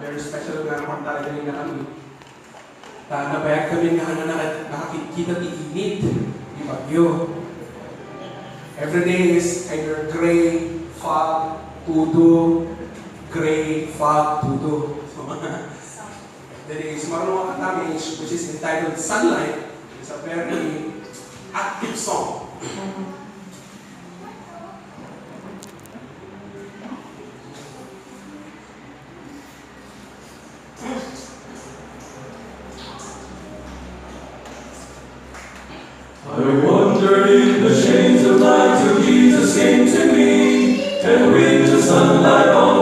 very special nga naman talaga rin na kami. Nabayag kami nga na nakakikita ti init, di bagyo. Every day is either gray, fog, tudo, gray, fog, tudo. So, there is marunong kami which is entitled Sunlight. It's a very active song. I wandered in the shades of light till Jesus came to me, and with the sunlight on